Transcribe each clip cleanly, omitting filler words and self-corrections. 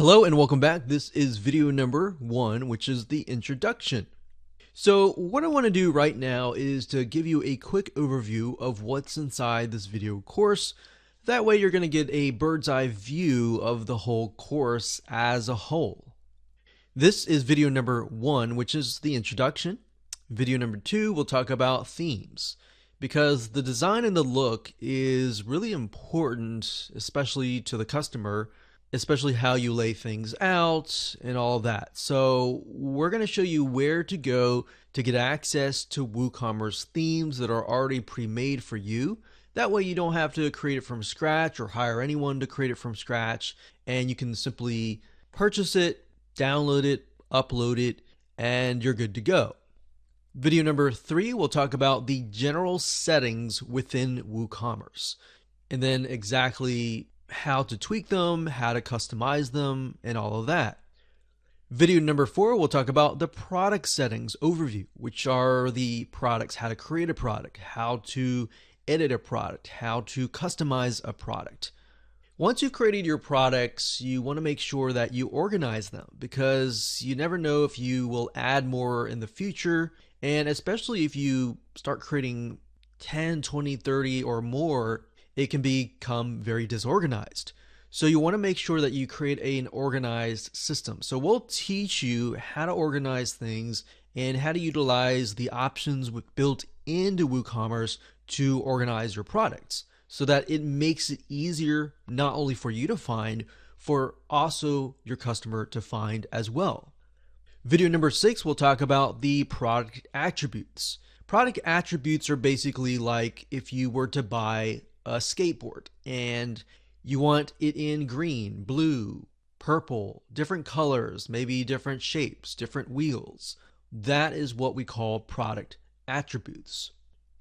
Hello and welcome back. This is video number 1, which is the introduction. So what I want to do right now is to give you a quick overview of what's inside this video course. That way you're going to get a bird's eye view of the whole course as a whole. This is video number 1, which is the introduction. Video number 2, we'll talk about themes, because the design and the look is really important, especially to the customer, especially how you lay things out and all of that. So we're going to show you where to go to get access to WooCommerce themes that are already pre-made for you. That way you don't have to create it from scratch or hire anyone to create it from scratch, and you can simply purchase it, download it, upload it, and you're good to go. Video number 3, we'll talk about the general settings within WooCommerce, and then exactly how to tweak them, how to customize them, and all of that. Video number 4, we'll talk about the product settings overview, which are the products, how to create a product, how to edit a product, how to customize a product. Once you've created your products, you want to make sure that you organize them, because you never know if you will add more in the future, and especially if you start creating 10, 20, 30 or more, it can become very disorganized. So you want to make sure that you create an organized system. So we'll teach you how to organize things and how to utilize the options built into WooCommerce to organize your products, so that it makes it easier not only for you to find, for also your customer to find as well. Video number 6, we'll talk about the product attributes. Product attributes are basically like if you were to buy a skateboard and you want it in green, blue, purple, different colors, maybe different shapes, different wheels. That is what we call product attributes.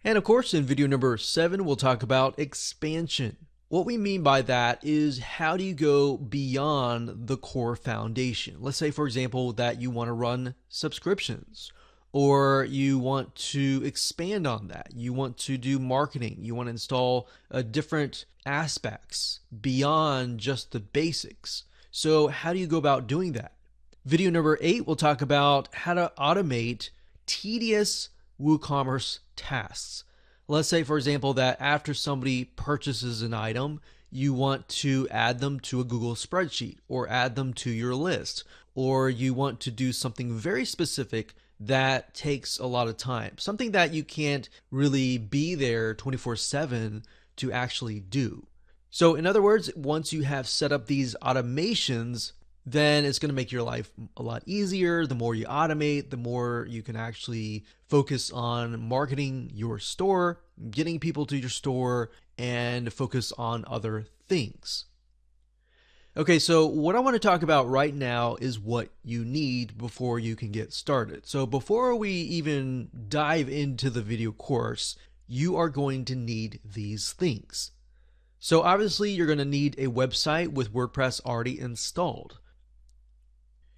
And of course, in video number 7, we'll talk about expansion. What we mean by that is, how do you go beyond the core foundation? Let's say, for example, that you want to run subscriptions, or you want to expand on that. You want to do marketing. You want to install different aspects beyond just the basics. So how do you go about doing that? Video number 8, we'll talk about how to automate tedious WooCommerce tasks. Let's say, for example, that after somebody purchases an item, you want to add them to a Google spreadsheet, or add them to your list, or you want to do something very specific that takes a lot of time, something that you can't really be there 24/7 to actually do. So in other words, once you have set up these automations, then it's going to make your life a lot easier. The more you automate, the more you can actually focus on marketing your store, getting people to your store, and focus on other things. Okay, so what I want to talk about right now is what you need before you can get started. So before we even dive into the video course, you are going to need these things. So obviously you're going to need a website with WordPress already installed.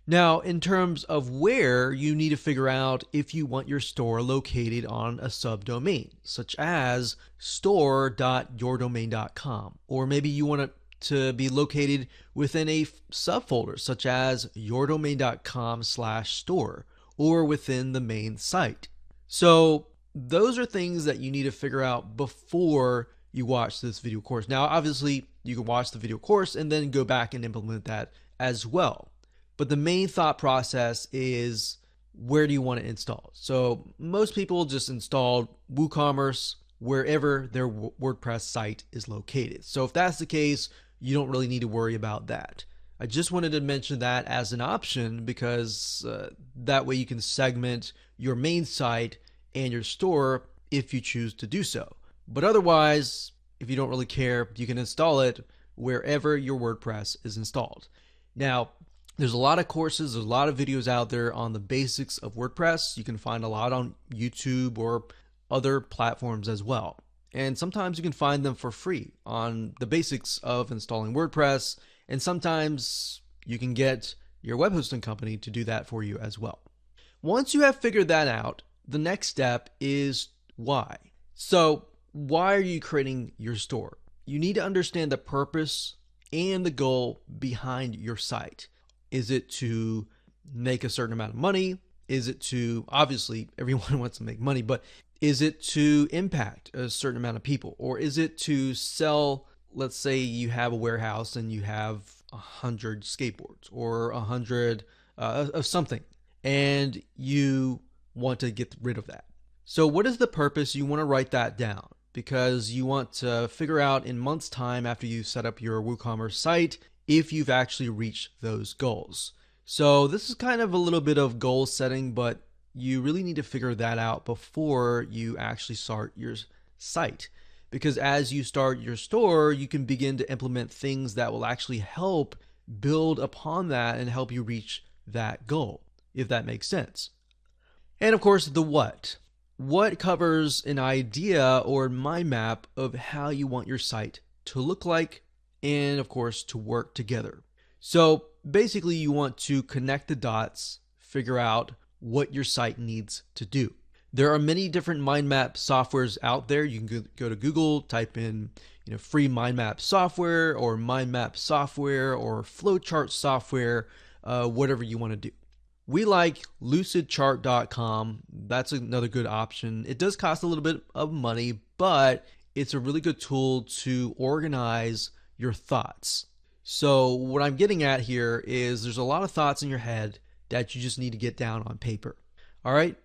Now, in terms of where, you need to figure out if you want your store located on a subdomain, such as store.yourdomain.com, or maybe you want to be located within a subfolder such as yourdomain.com/store, or within the main site. So those are things that you need to figure out before you watch this video course. Now, obviously you can watch the video course and then go back and implement that as well. But the main thought process is, where do you want to install? So most people just install WooCommerce wherever their WordPress site is located. So if that's the case, you don't really need to worry about that. I just wanted to mention that as an option, because that way you can segment your main site and your store if you choose to do so. But otherwise, if you don't really care, you can install it wherever your WordPress is installed. Now, there's a lot of courses, there's a lot of videos out there on the basics of WordPress. You can find a lot on YouTube or other platforms as well. And sometimes you can find them for free on the basics of installing WordPress, and sometimes you can get your web hosting company to do that for you as well. Once you have figured that out, the next step is why. So why are you creating your store? You need to understand the purpose and the goal behind your site. Is it to make a certain amount of money? Is it to, obviously, everyone wants to make money, but is it to impact a certain amount of people? Or is it to sell, let's say you have a warehouse and you have 100 skateboards or 100 of something, and you want to get rid of that. So what is the purpose? You want to write that down because you want to figure out in months' time after you set up your WooCommerce site if you've actually reached those goals. So this is kind of a little bit of goal setting, but you really need to figure that out before you actually start your site. Because as you start your store, you can begin to implement things that will actually help build upon that and help you reach that goal, if that makes sense. And of course, the what. What covers an idea or mind map of how you want your site to look like and of course to work together. So basically you want to connect the dots, figure out what your site needs to do. There are many different mind map softwares out there. You can go to Google, type in free mind map software or mind map software or flowchart software, whatever you want to do. We like lucidchart.com. That's another good option. It does cost a little bit of money, but it's a really good tool to organize your thoughts. So what I'm getting at here is there's a lot of thoughts in your head that you just need to get down on paper. All right.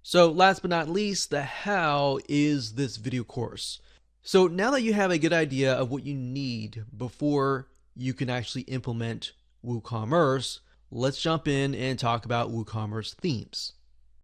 So last but not least, the how is this video course. So now that you have a good idea of what you need before you can actually implement WooCommerce, let's jump in and talk about WooCommerce themes.